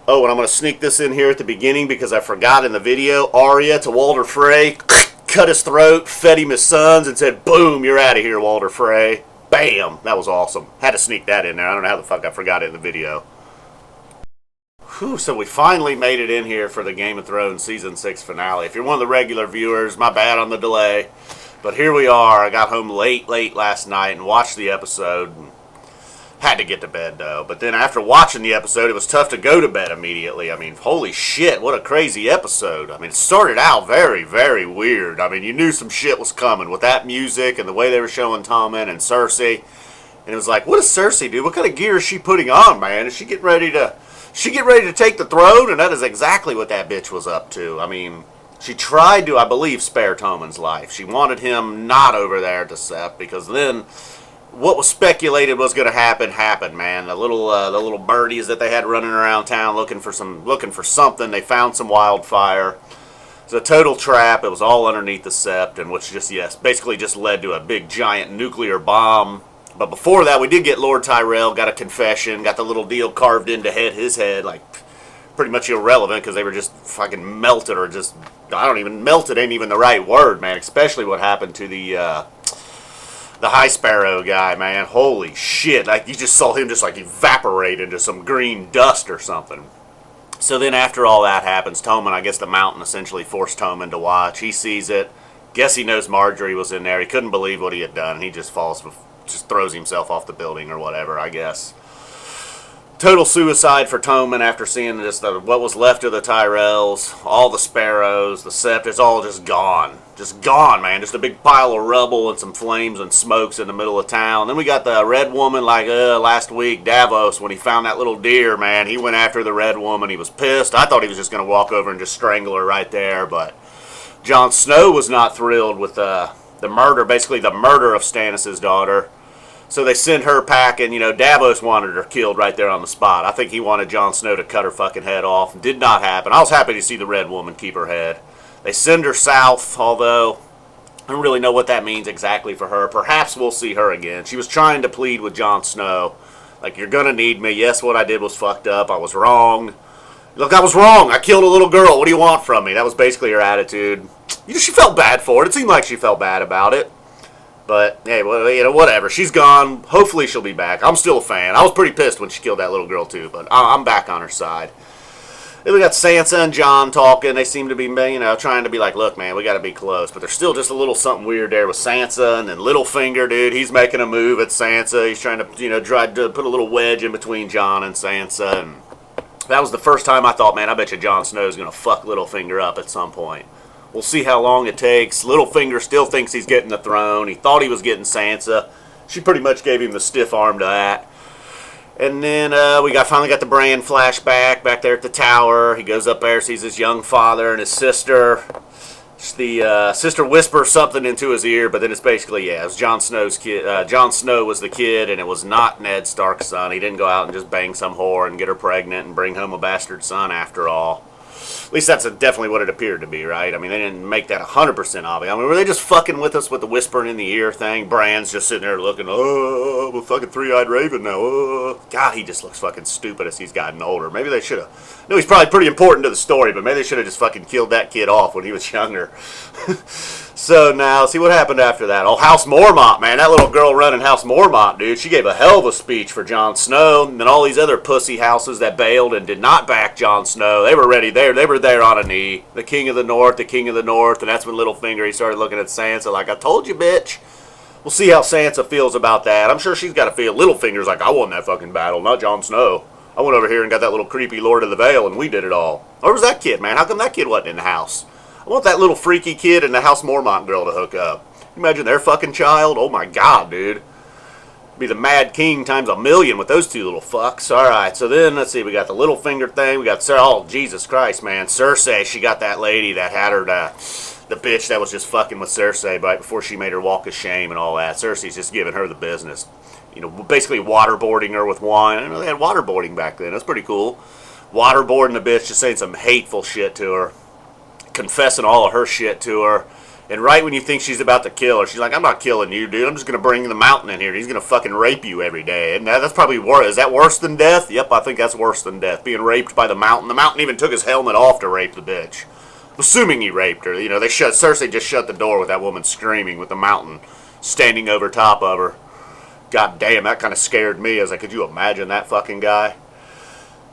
Oh, and I'm going to sneak this in here at the beginning because I forgot in the video. Arya to Walter Frey, cut his throat, fed him his sons, and said, boom, you're out of here, Walter Frey. Bam! That was awesome. Had to sneak that in there. I don't know how the fuck I forgot it in the video. Whew, so we finally made it in here for the Game of Thrones Season 6 finale. If you're one of the regular viewers, my bad on the delay. But here we are. I got home late last night and watched the episode. Had to get to bed, though. But then after watching the episode, it was tough to go to bed immediately. I mean, holy shit, what a crazy episode. I mean, it started out very, very weird. I mean, you knew some shit was coming with that music and the way they were showing Tommen and Cersei. And it was like, what does Cersei do? What kind of gear is she putting on, man? Is she getting ready to... take the throne? And that is exactly what that bitch was up to. I mean, she tried to, I believe, spare Tommen's life. She wanted him not over there to Cept, because then what was speculated was going to happened, man. The little birdies that they had running around town looking for something. They found some wildfire. It was a total trap. It was all underneath the Cept, and which basically just led to a big giant nuclear bomb. But before that, we did get Lord Tyrell, got a confession, got the little deal carved into his head, like pretty much irrelevant because they were just fucking melted, or just, melted ain't even the right word, man. Especially what happened to the High Sparrow guy, man. Holy shit. Like, you just saw him just like evaporate into some green dust or something. So then after all that happens, Tommen, I guess the mountain essentially forced Tommen to watch. He sees it. Guess he knows Marjorie was in there. He couldn't believe what he had done, and he just throws himself off the building or whatever, I guess. Total suicide for Tommen after seeing just what was left of the Tyrells, all the Sparrows, the Cept. It's all just gone. Just gone, man. Just a big pile of rubble and some flames and smokes in the middle of town. Then we got the Red Woman, like last week, Davos, when he found that little deer, man. He went after the Red Woman. He was pissed. I thought he was just going to walk over and just strangle her right there, but Jon Snow was not thrilled with the murder, basically the murder of Stannis' daughter. So they send her packing. Davos wanted her killed right there on the spot. I think he wanted Jon Snow to cut her fucking head off. Did not happen. I was happy to see the Red Woman keep her head. They send her south, although I don't really know what that means exactly for her. Perhaps we'll see her again. She was trying to plead with Jon Snow. Like, you're going to need me. Yes, what I did was fucked up. I was wrong. Look, I was wrong. I killed a little girl. What do you want from me? That was basically her attitude. She felt bad for it. It seemed like she felt bad about it. But, hey, whatever. She's gone. Hopefully she'll be back. I'm still a fan. I was pretty pissed when she killed that little girl, too. But I'm back on her side. Then we got Sansa and Jon talking. They seem to be, trying to be like, look, man, we got to be close. But there's still just a little something weird there with Sansa. And then Littlefinger, dude, he's making a move at Sansa. He's trying to, try to put a little wedge in between Jon and Sansa. And that was the first time I thought, man, I bet you Jon Snow's going to fuck Littlefinger up at some point. We'll see how long it takes. Littlefinger still thinks he's getting the throne. He thought he was getting Sansa. She pretty much gave him the stiff arm to that. And then we finally got the Bran flashback back there at the tower. He goes up there, sees his young father and his sister. The sister whispers something into his ear, but then it's basically, it was Jon Snow's kid. Jon Snow was the kid, and it was not Ned Stark's son. He didn't go out and just bang some whore and get her pregnant and bring home a bastard son after all. At least that's definitely what it appeared to be, right? I mean, they didn't make that 100% obvious. I mean, were they just fucking with us with the whispering in the ear thing? Bran's just sitting there looking, oh, I'm a fucking three-eyed raven now. Oh. God, he just looks fucking stupid as he's gotten older. Maybe they should have. No, he's probably pretty important to the story, but maybe they should have just fucking killed that kid off when he was younger. So now, see what happened after that. Oh, House Mormont, man. That little girl running House Mormont, dude. She gave a hell of a speech for Jon Snow. And then all these other pussy houses that bailed and did not back Jon Snow, they were ready there. They were there on a knee. The King of the North, the King of the North. And that's when Littlefinger, he started looking at Sansa like, I told you, bitch. We'll see how Sansa feels about that. I'm sure she's got to feel. Littlefinger's like, I won that fucking battle, not Jon Snow. I went over here and got that little creepy Lord of the Vale, and we did it all. Where was that kid, man? How come that kid wasn't in the house? I want that little freaky kid and the House Mormont girl to hook up. You imagine their fucking child? Oh my God, dude. Be the Mad King times a million with those two little fucks. Alright, so then, let's see, we got the Littlefinger thing. We got, oh, Jesus Christ, man. Cersei, she got that lady that had her, the bitch that was just fucking with Cersei right before she made her walk of shame and all that. Cersei's just giving her the business. Basically waterboarding her with wine. I didn't know they had waterboarding back then. That's pretty cool. Waterboarding the bitch, just saying some hateful shit to her. Confessing all of her shit to her. And right when you think she's about to kill her, she's like, I'm not killing you, dude. I'm just going to bring the mountain in here. He's going to fucking rape you every day. And that's probably worse. Is that worse than death? Yep, I think that's worse than death. Being raped by the mountain. The mountain even took his helmet off to rape the bitch. Assuming he raped her. You know, Cersei just shut the door with that woman screaming with the mountain standing over top of her. God damn, that kind of scared me. I was like, could you imagine that fucking guy?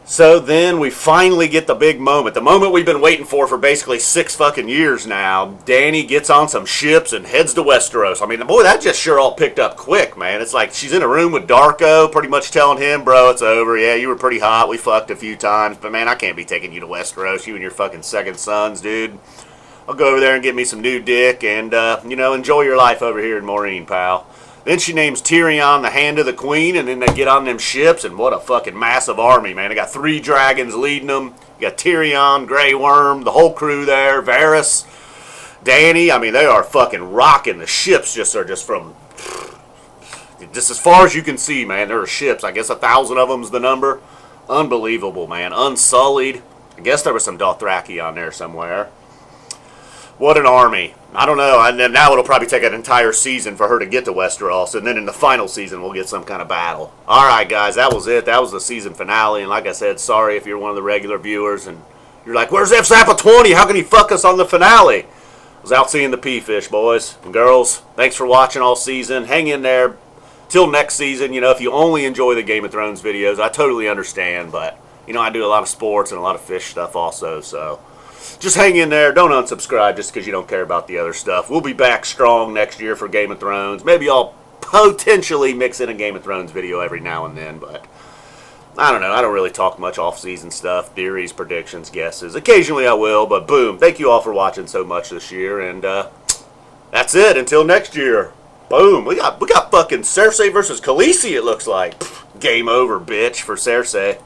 So then we finally get the big moment. The moment we've been waiting for basically 6 fucking years now. Dany gets on some ships and heads to Westeros. I mean, boy, that just sure all picked up quick, man. It's like she's in a room with Darko, pretty much telling him, bro, it's over. Yeah, you were pretty hot. We fucked a few times. But, man, I can't be taking you to Westeros, you and your fucking second sons, dude. I'll go over there and get me some new dick and, you know, enjoy your life over here in Meereen, pal. Then she names Tyrion the Hand of the Queen, and then they get on them ships, and what a fucking massive army, man. They got 3 dragons leading them. You got Tyrion, Grey Worm, the whole crew there, Varys, Dany. I mean, they are fucking rocking. The ships are just from, just as far as you can see, man, there are ships. I guess 1,000 of them's the number. Unbelievable, man. Unsullied. I guess there was some Dothraki on there somewhere. What an army. I don't know. And then now it'll probably take an entire season for her to get to Westeros. And then in the final season, we'll get some kind of battle. All right, guys. That was it. That was the season finale. And like I said, sorry if you're one of the regular viewers. And you're like, where's FZappa 20? How can he fuck us on the finale? I was out seeing the P-Fish, boys and girls. Thanks for watching all season. Hang in there. Till next season. You know, if you only enjoy the Game of Thrones videos, I totally understand. But, you know, I do a lot of sports and a lot of fish stuff also, so just hang in there. Don't unsubscribe just because you don't care about the other stuff. We'll be back strong next year for Game of Thrones. Maybe I'll potentially mix in a Game of Thrones video every now and then, but I don't know. I don't really talk much off-season stuff, theories, predictions, guesses. Occasionally I will, but boom. Thank you all for watching so much this year, and that's it. Until next year. Boom. We got fucking Cersei versus Khaleesi, it looks like. Game over, bitch, for Cersei.